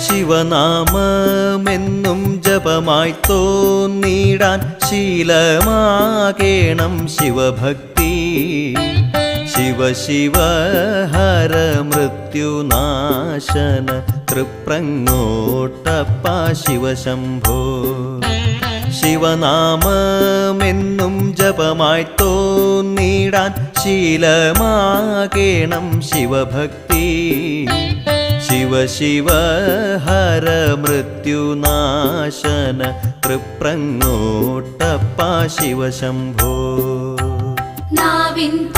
ശിവനാമമെന്നും ജപമായി തോന്നിടാൻ ശീലമാകേണം ശിവഭക്തി. Shiva Shiva Hara മൃത്യുനാശന തൃപ്രങ്ങോട്ടപ്പ Shiva Shambho. ശിവനാമമെന്നും ജപമായി തോന്നിടാൻ ശീലമാകേണം ശിവഭക്തി. Shiva Shiva Hara മൃത്യുനാശന തൃപ്രങ്ങോട്ടപ്പ Shiva Shambho. Navin